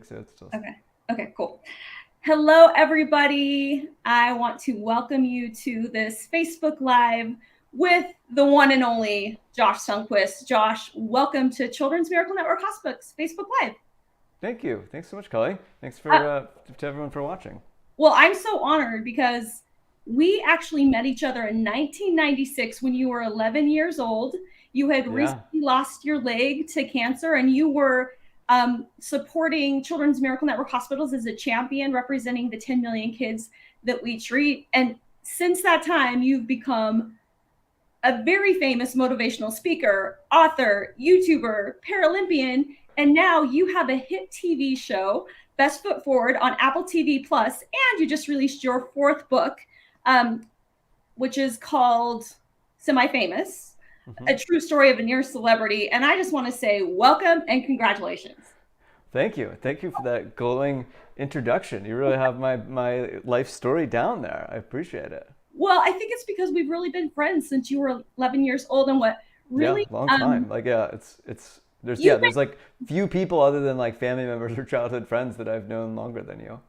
So it's just Okay. Okay, cool. Hello, everybody. I want to welcome you to this Facebook Live with the one and only Josh Sundquist. Josh, welcome to Children's Miracle Network Hospice Facebook Live. thank you. Thanks so much, Kelly. Thanks Uh, to everyone for watching. well, I'm so honored because we actually met each other in 1996 when you were 11 years old. You had Yeah. recently lost your leg to cancer, and you were supporting Children's Miracle Network Hospitals as a champion, representing the 10 million kids that we treat. And since that time, you've become a very famous motivational speaker, author, YouTuber, Paralympian, and now you have a hit TV show, Best Foot Forward, on Apple TV Plus, and you just released your fourth book, um, which is called Semi Famous, hmm a true story of a near celebrity. And I just want to say welcome and congratulations. Thank you. Thank you for that glowing introduction. You really have my life story down there. I appreciate it. Well, I think it's because we've really been friends since you were 11 years old, and what Yeah, really long time. Like yeah, it's you've there's like few people other than like family members or childhood friends that I've known longer than you.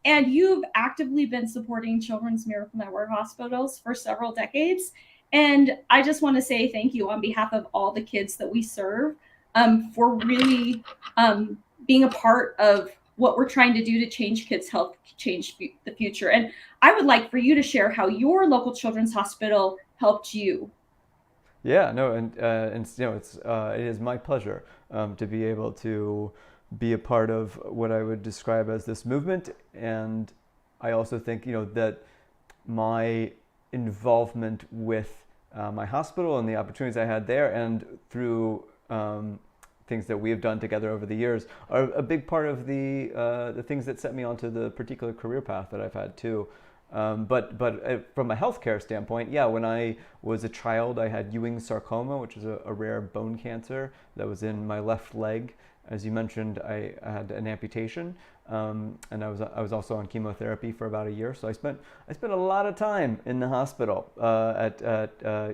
And you've actively been supporting Children's Miracle Network hospitals for several decades. And I just want to say thank you on behalf of all the kids that we serve for really being a part of what we're trying to do to change kids' health, change the future. And I would like for you to share how your local children's hospital helped you. Yeah, no, and it is my pleasure to be able to be a part of what I would describe as this movement, and I also think that my involvement with my hospital and the opportunities I had there, and through things that we have done together over the years, are a big part of the things that set me onto the particular career path that I've had too. But from a healthcare standpoint, yeah, when I was a child, I had Ewing sarcoma, which is a rare bone cancer that was in my left leg. As you mentioned, I had an amputation, and I was also on chemotherapy for about a year. So I spent a lot of time in the hospital at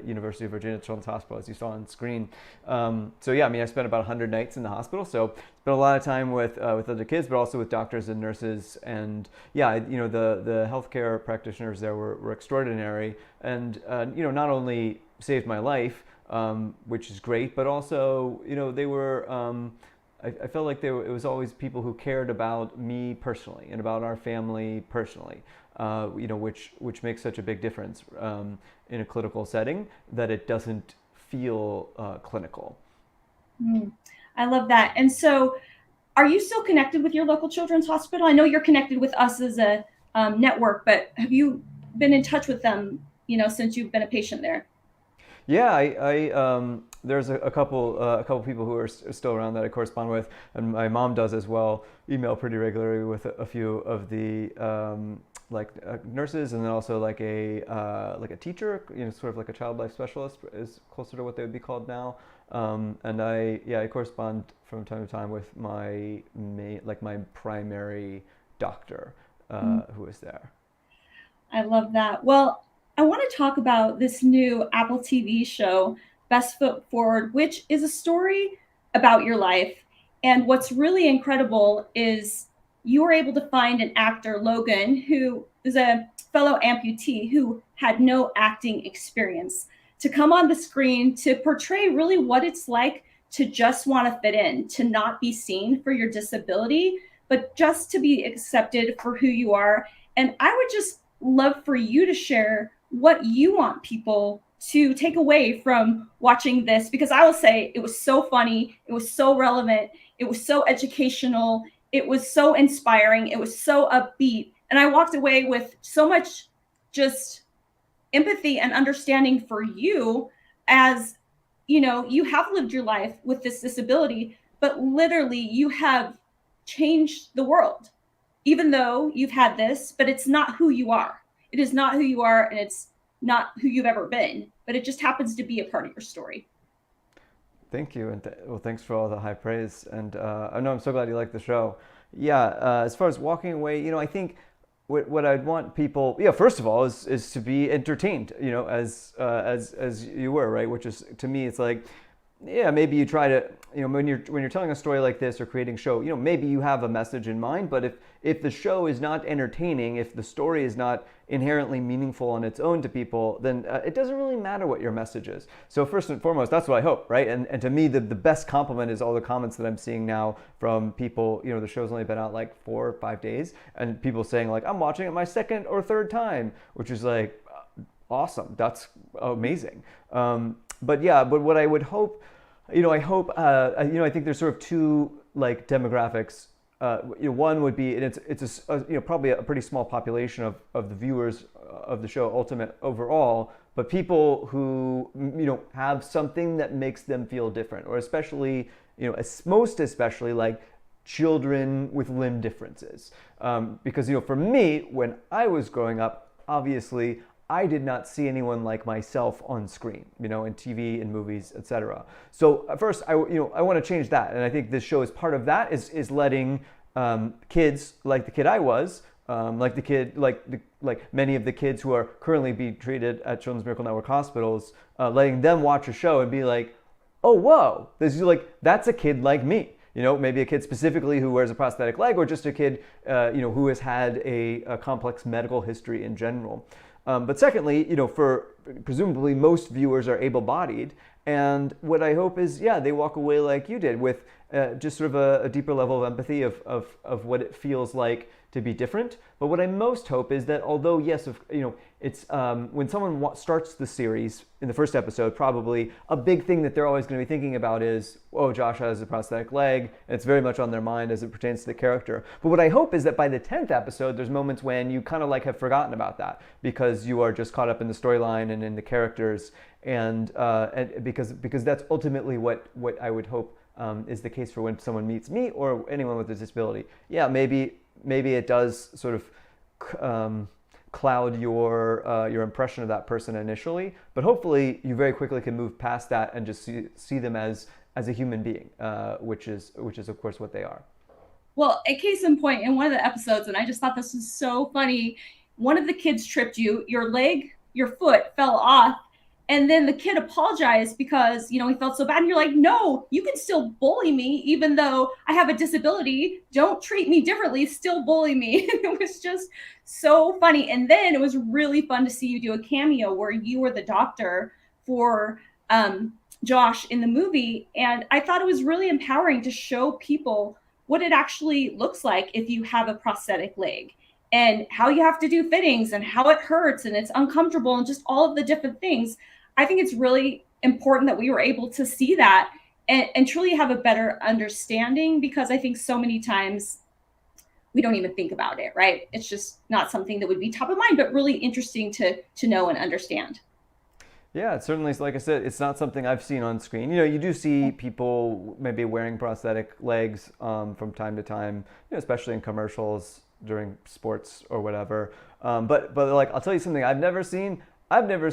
University of Virginia Children's Hospital, as you saw on screen. So yeah, I mean, I spent about 100 nights in the hospital. So spent a lot of time with other kids, but also with doctors and nurses. And yeah, the healthcare practitioners there were extraordinary, and not only saved my life, which is great, but also they were. I felt like it was always people who cared about me personally and about our family personally, which makes such a big difference in a clinical setting, that it doesn't feel clinical. Mm, I love that. And so, are you still connected with your local children's hospital? I know you're connected with us as a network, but have you been in touch with them, since you've been a patient there? Yeah, there's a couple people who are still around that I correspond with, and my mom does as well. Email pretty regularly with a few of the nurses, and then also like a teacher, sort of like a child life specialist is closer to what they would be called now. And I correspond from time to time with my primary doctor who is there. I love that. Well, I want to talk about this new Apple TV show, Best Foot Forward, which is a story about your life. And what's really incredible is you were able to find an actor, Logan, who is a fellow amputee who had no acting experience, to come on the screen to portray really what it's like to just want to fit in, to not be seen for your disability, but just to be accepted for who you are. And I would just love for you to share what you want people to take away from watching this, because I will say it was so funny, it was so relevant, it was so educational, it was so inspiring, it was so upbeat, and I walked away with so much just empathy and understanding for you, as you have lived your life with this disability, but literally you have changed the world, even though you've had this, but it's not who you are. It is not who you are, and it's not who you've ever been, but it just happens to be a part of your story. Thank you, and well, thanks for all the high praise. And I know I'm so glad you like the show. Yeah, as far as walking away, I think what I'd want people, yeah, first of all, is to be entertained, as you were, right? Which is, to me, it's like yeah, maybe you try to, when you're telling a story like this or creating a show, maybe you have a message in mind, but if the show is not entertaining, if the story is not inherently meaningful on its own to people, then it doesn't really matter what your message is. So first and foremost, that's what I hope, right? And to me, the best compliment is all the comments that I'm seeing now from people. The show's only been out like 4 or 5 days, and people saying like, I'm watching it my second or third time, which is like awesome. That's amazing. But what I would hope, I hope, I think there's sort of two like demographics. One would be, and it's probably a pretty small population of the viewers of the show ultimate overall, but people who have something that makes them feel different, or especially most especially like children with limb differences, because for me when I was growing up, obviously I did not see anyone like myself on screen, in TV and movies, etc. So at first, I want to change that, and I think this show is part of that. Is letting kids like the kid I was, like the kid, like many of the kids who are currently being treated at Children's Miracle Network hospitals, letting them watch a show and be like, oh whoa, this is like that's a kid like me. Maybe a kid specifically who wears a prosthetic leg, or just a kid, who has had a complex medical history in general. But secondly, for presumably most viewers are able-bodied, and what I hope is, they walk away like you did, with just sort of a deeper level of empathy of what it feels like to be different. But what I most hope is that although, yes, it's when someone starts the series in the first episode, probably a big thing that they're always going to be thinking about is, oh, Josh has a prosthetic leg, and it's very much on their mind as it pertains to the character. But what I hope is that by the 10th episode, there's moments when you kind of like have forgotten about that, because you are just caught up in the storyline and in the characters, and because that's ultimately what I would hope is the case for when someone meets me or anyone with a disability. Yeah, maybe it does sort of cloud your impression of that person initially, but hopefully you very quickly can move past that and just see them as a human being, which is of course what they are. Well, a case in point, in one of the episodes, and I just thought this was so funny, one of the kids tripped you, your foot fell off, and then the kid apologized because, he felt so bad. And you're like, no, you can still bully me, even though I have a disability. Don't treat me differently. Still bully me. It was just so funny. And then it was really fun to see you do a cameo where you were the doctor for Josh in the movie. And I thought it was really empowering to show people what it actually looks like if you have a prosthetic leg, and how you have to do fittings, and how it hurts and it's uncomfortable, and just all of the different things. I think it's really important that we were able to see that and truly have a better understanding, because I think so many times we don't even think about it, right? It's just not something that would be top of mind, but really interesting to know and understand. Yeah, it certainly is. Like I said, it's not something I've seen on screen. You do see people maybe wearing prosthetic legs from time to time, especially in commercials during sports or whatever. But like, I'll tell you something I've never seen. I've never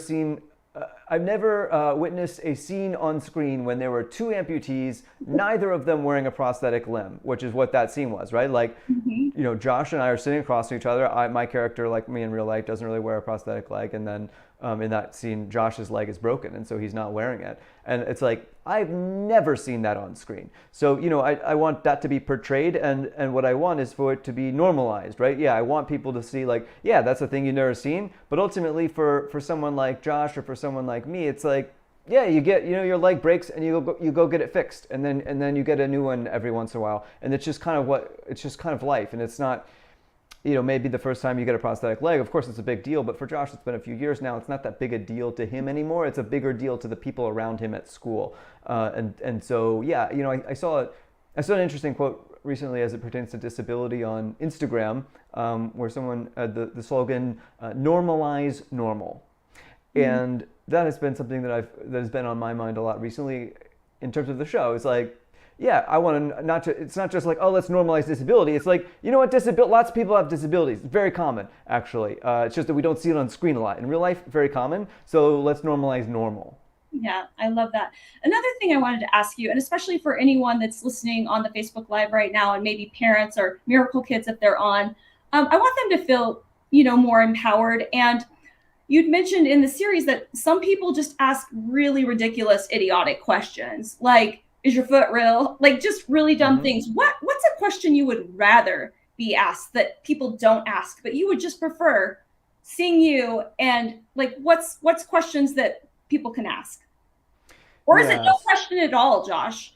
witnessed a scene on screen when there were two amputees, neither of them wearing a prosthetic limb, which is what that scene was, right? Like, Josh and I are sitting across from each other. My character, like me in real life, doesn't really wear a prosthetic leg, and then in that scene, Josh's leg is broken, and so he's not wearing it. And it's like, I've never seen that on screen. So, I want that to be portrayed, and what I want is for it to be normalized, right? Yeah, I want people to see, like, yeah, that's a thing you've never seen. But ultimately, for someone like Josh or for someone like me, it's like, yeah, you get, your leg breaks and you go get it fixed, and then you get a new one every once in a while. And it's just kind of life, and it's not, maybe the first time you get a prosthetic leg, of course it's a big deal, but for Josh, it's been a few years now. It's not that big a deal to him anymore. It's a bigger deal to the people around him at school. And so, yeah, I saw an interesting quote recently as it pertains to disability on Instagram, where someone had the slogan, normalize normal. And that has been something that has been on my mind a lot recently in terms of the show. It's like, yeah, I want to it's not just like, oh, let's normalize disability. It's like, lots of people have disabilities. It's very common, actually. It's just that we don't see it on screen a lot. In real life, very common. So let's normalize normal. Yeah, I love that. Another thing I wanted to ask you, and especially for anyone that's listening on the Facebook Live right now, and maybe parents or Miracle Kids if they're on, I want them to feel, more empowered. And you'd mentioned in the series that some people just ask really ridiculous, idiotic questions, like, is your foot real? Like just really dumb Hmm. things. What's a question you would rather be asked that people don't ask, but you would just prefer seeing you, and like what's questions that people can ask? Or is it no Yes. question at all, Josh?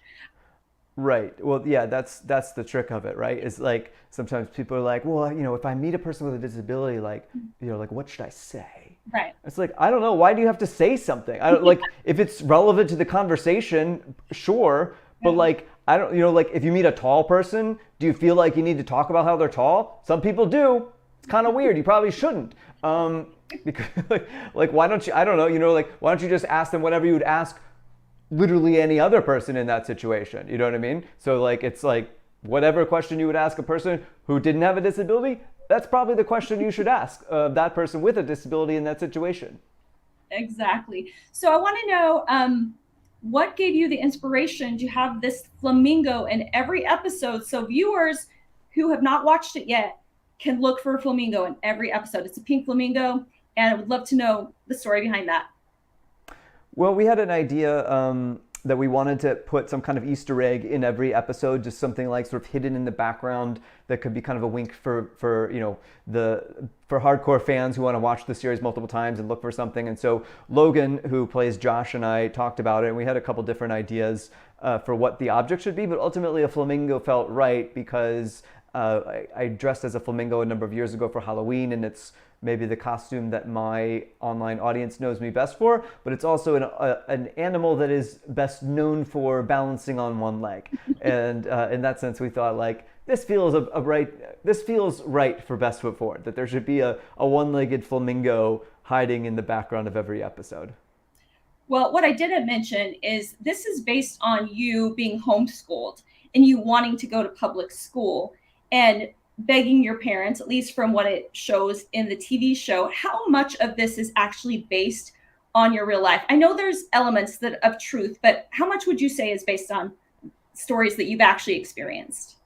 Right. Well, yeah, that's the trick of it, right? Is like sometimes people are like, well, if I meet a person with a disability, like, like what should I say? Right. It's like, I don't know. Why do you have to say something? I don't like if it's relevant to the conversation, sure, but Yeah. like I don't, like if you meet a tall person, do you feel like you need to talk about how they're tall? Some people do. It's kind of weird. You probably shouldn't. Because like why don't you? I don't know. Like why don't you just ask them whatever you would ask literally any other person in that situation. You know what I mean? So like it's like whatever question you would ask a person who didn't have a disability, that's probably the question you should ask that person with a disability in that situation. Exactly. So I want to know, what gave you the inspiration to have this flamingo in every episode, so viewers who have not watched it yet can look for a flamingo in every episode. It's a pink flamingo, and I would love to know the story behind that. Well, we had an idea that we wanted to put some kind of Easter egg in every episode, just something like sort of hidden in the background that could be kind of a wink for the for hardcore fans who want to watch the series multiple times and look for something. And so Logan, who plays Josh, and I talked about it, and we had a couple different ideas for what the object should be, but ultimately a flamingo felt right because I dressed as a flamingo a number of years ago for Halloween, and it's maybe the costume that my online audience knows me best for, but it's also an animal that is best known for balancing on one leg. And in that sense, we thought like this feels this feels right for Best Foot Forward, that there should be a one-legged flamingo hiding in the background of every episode. Well, what I didn't mention is this is based on you being homeschooled and you wanting to go to public school and begging your parents, at least from what it shows in the TV show. How much of this is actually based on your real life? I know there's elements that of truth, but how much would you say is based on stories that you've actually experienced?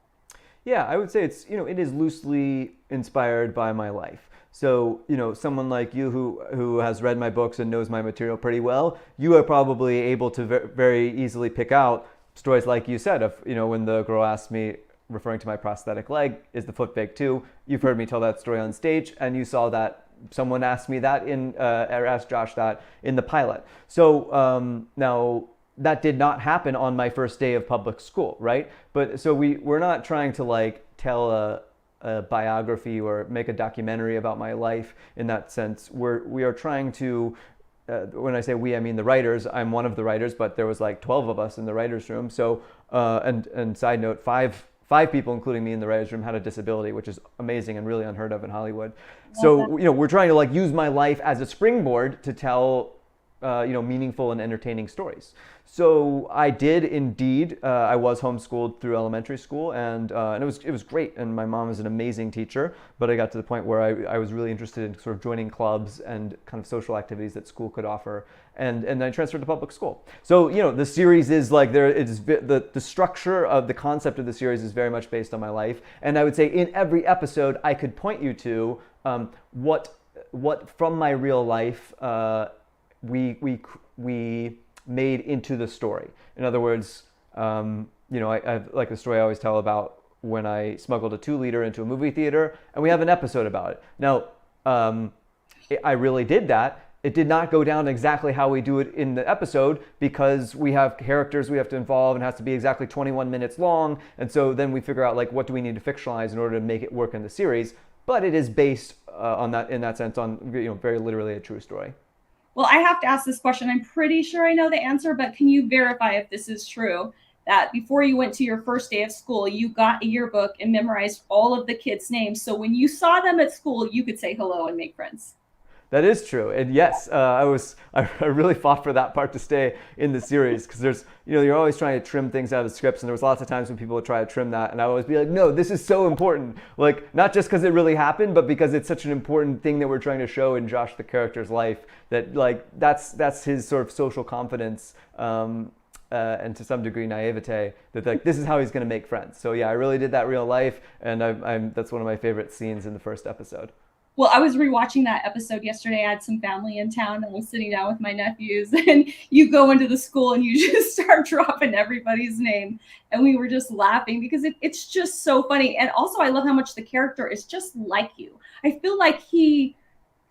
Yeah, I would say it is loosely inspired by my life. So, someone like you who has read my books and knows my material pretty well, you are probably able to very easily pick out stories like you said of, when the girl asked me, referring to my prosthetic leg, is the foot fake too? You've heard me tell that story on stage, and you saw that someone asked me that or asked Josh that in the pilot. So now that did not happen on my first day of public school, right? But so we're not trying to like tell a biography or make a documentary about my life in that sense. We are trying to when I say we, I mean the writers. I'm one of the writers, but there was like 12 of us in the writers' room. So and side note, five people, including me in the writers' room, had a disability, which is amazing and really unheard of in Hollywood. Love that. So we're trying to like use my life as a springboard to tell meaningful and entertaining stories. So I did indeed. I was homeschooled through elementary school, and it was great. And my mom is an amazing teacher. But I got to the point where I was really interested in sort of joining clubs and kind of social activities that school could offer. And then I transferred to public school. So the series is like there. It's the structure of the concept of the series is very much based on my life. And I would say in every episode I could point you to what from my real life. We made into the story. In other words, I like the story I always tell about when I smuggled a 2-liter into a movie theater, and we have an episode about it. Now, I really did that. It did not go down exactly how we do it in the episode because we have characters we have to involve and it has to be exactly 21 minutes long. And so then we figure out like what do we need to fictionalize in order to make it work in the series. But it is based on that in that sense on very literally a true story. Well, I have to ask this question. I'm pretty sure I know the answer, but can you verify if this is true? That before you went to your first day of school, you got a yearbook and memorized all of the kids' names. So when you saw them at school, you could say hello and make friends. That is true, and yes, I really fought for that part to stay in the series because there's you're always trying to trim things out of the scripts, and there was lots of times when people would try to trim that, and I would always be like, no, this is so important, like not just because it really happened, but because it's such an important thing that we're trying to show in Josh the character's life that like that's his sort of social confidence. And to some degree naivete that like this is how he's going to make friends. So yeah, I really did that real life, and I'm that's one of my favorite scenes in the first episode. Well, I was rewatching that episode yesterday. I had some family in town and I was sitting down with my nephews and you go into the school and you just start dropping everybody's name. And we were just laughing because it's just so funny. And also I love how much the character is just like you. I feel like he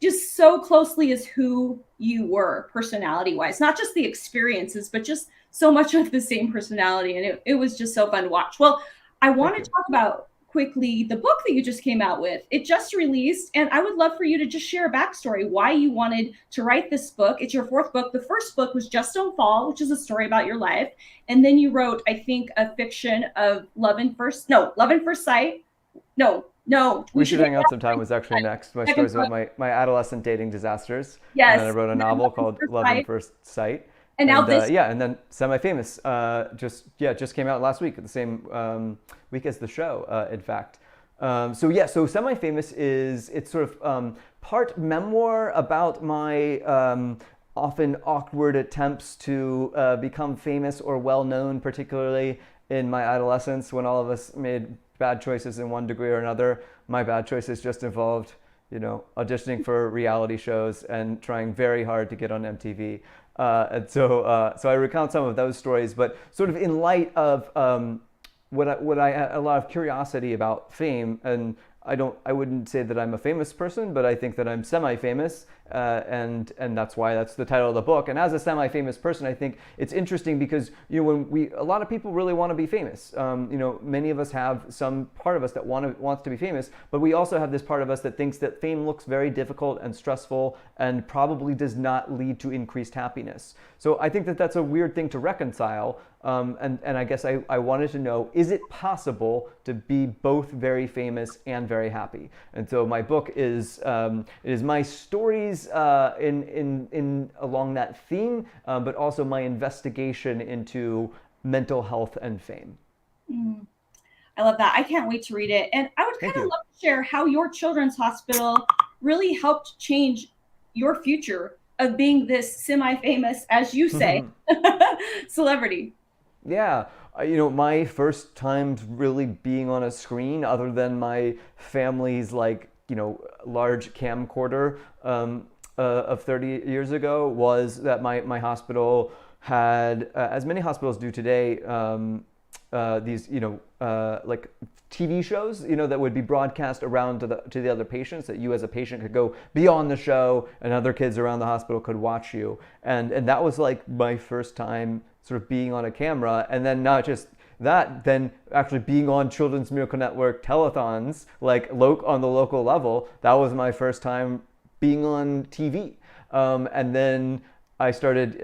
just so closely is who you were personality wise, not just the experiences, but just so much of the same personality. And it was just so fun to watch. Well, I want to talk about quickly the book that you just came out with. It just released, and I would love for you to just share a backstory why you wanted to write this book. It's your fourth book. The first book was Just Don't Fall, which is a story about your life. And then you wrote, I think, a fiction of Love and First Sight. No. We Should Hang Out Sometime was actually next. My stories about my adolescent dating disasters. Yes. And then I wrote a novel called Love and First Sight. And now this, and then Semi-Famous just came out last week, at the same week as the show, in fact. So Semi-Famous it's sort of part memoir about my often awkward attempts to become famous or well known, particularly in my adolescence when all of us made bad choices in one degree or another. My bad choices just involved, auditioning for reality shows and trying very hard to get on MTV. So I recount some of those stories, but sort of in light of what I had a lot of curiosity about fame, and I wouldn't say that I'm a famous person, but I think that I'm semi-famous, and that's why that's the title of the book. And as a semi-famous person, I think it's interesting because a lot of people really want to be famous. Many of us have some part of us that wants to be famous, but we also have this part of us that thinks that fame looks very difficult and stressful and probably does not lead to increased happiness. So I think that that's a weird thing to reconcile. And I guess I wanted to know, is it possible to be both very famous and very happy? And so my book is my stories in along that theme, but also my investigation into mental health and fame. I love that. I can't wait to read it. And I would kind of love to share how your children's hospital really helped change your future of being this semi-famous, as you say, celebrity. Yeah, my first time really being on a screen, other than my family's large camcorder of 30 years ago, was that my hospital had, as many hospitals do today, these like TV shows that would be broadcast around to the other patients, that you as a patient could go be on the show and other kids around the hospital could watch you, and that was like my first time sort of being on a camera. And then not just that, then actually being on Children's Miracle Network telethons, like on the local level. That was my first time being on TV. And then I started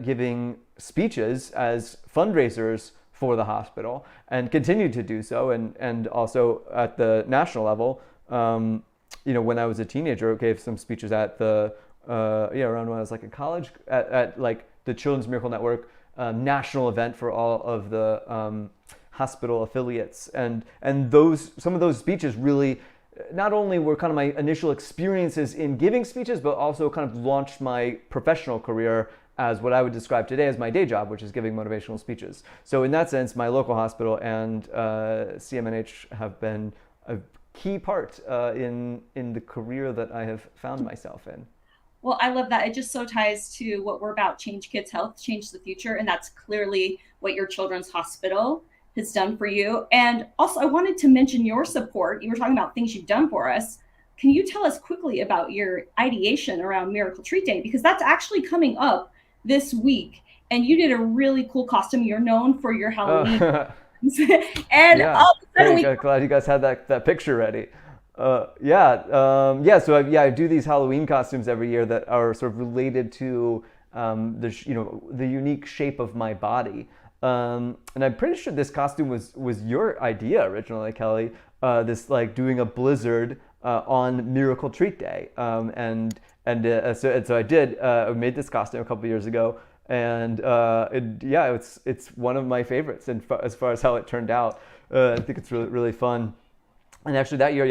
giving speeches as fundraisers for the hospital and continued to do so. And also at the national level, when I was a teenager, I gave some speeches at the, around when I was like in college, at like the Children's Miracle Network national event for all of the hospital affiliates, and some of those speeches really not only were kind of my initial experiences in giving speeches, but also kind of launched my professional career as what I would describe today as my day job, which is giving motivational speeches. So in that sense, my local hospital and CMNH have been a key part in the career that I have found myself in. Well, I love that. It just so ties to what we're about: change kids' health, change the future. And that's clearly what your children's hospital has done for you. And also, I wanted to mention your support. You were talking about things you've done for us. Can you tell us quickly about your ideation around Miracle Treat Day? Because that's actually coming up this week. And you did a really cool costume. You're known for your Halloween. And all of a sudden glad you guys had that picture ready. So I do these Halloween costumes every year that are sort of related to the unique shape of my body. And I'm pretty sure this costume was your idea originally, Kelly. This like doing a blizzard on Miracle Treat Day. So I did. I made this costume a couple years ago, and it's one of my favorites. And as far as how it turned out, I think it's really really fun. And actually that year,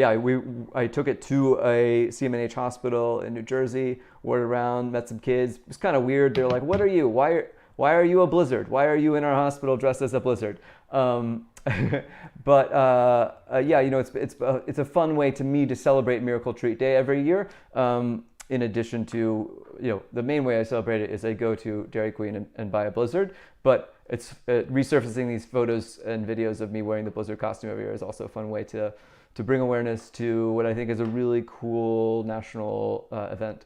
I took it to a CMNH hospital in New Jersey, wore it around, met some kids. It was kind of weird. They're like, "What are you? Why are you a blizzard? Why are you in our hospital dressed as a blizzard?" And But yeah, it's a fun way to me to celebrate Miracle Treat Day every year. In addition to the main way I celebrate it is I go to Dairy Queen and buy a Blizzard. But it's resurfacing these photos and videos of me wearing the Blizzard costume every year is also a fun way to bring awareness to what I think is a really cool national event.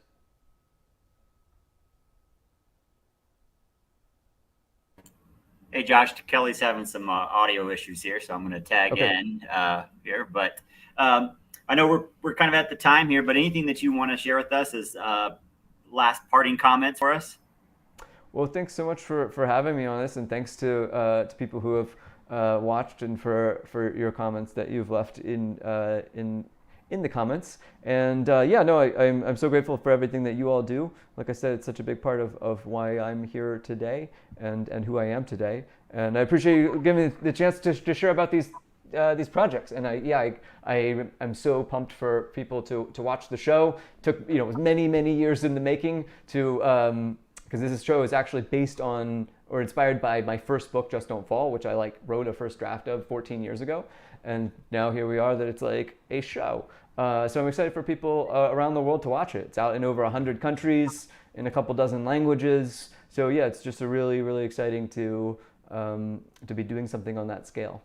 Hey, Josh, Kelly's having some audio issues here, so I'm going to tag Okay. in here. But I know we're kind of at the time here, but anything that you want to share with us as last parting comments for us? Well, thanks so much for having me on this, and thanks to people who have watched and for your comments that you've left in the comments. And yeah, no, I'm so grateful for everything that you all do. Like I said, it's such a big part of why I'm here today and who I am today. And I appreciate you giving me the chance to share about these projects. And I'm so pumped for people to watch the show. Took it was many years in the making to because this show is actually based on or inspired by my first book, Just Don't Fall, which I wrote a first draft of 14 years ago, and now here we are that it's like a show. So I'm excited for people around the world to watch it. It's out in over 100 countries, in a couple dozen languages. So yeah, it's just a really exciting to be doing something on that scale.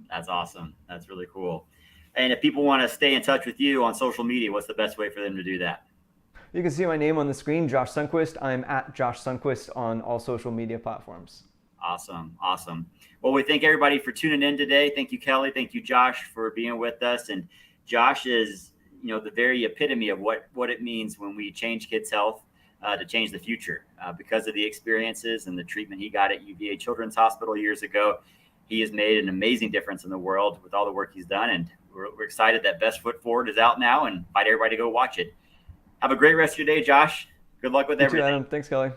That's awesome. That's really cool. And if people want to stay in touch with you on social media, what's the best way for them to do that? You can see my name on the screen, Josh Sundquist. I'm at Josh Sundquist on all social media platforms. Awesome. Well, we thank everybody for tuning in today. Thank you, Kelly. Thank you, Josh, for being with us. And Josh is, the very epitome of what it means when we change kids' health to change the future. Because of the experiences and the treatment he got at UVA Children's Hospital years ago, he has made an amazing difference in the world with all the work he's done. And we're excited that Best Foot Forward is out now and invite everybody to go watch it. Have a great rest of your day, Josh. Good luck with You too, everything. Adam. Thanks, Kelly.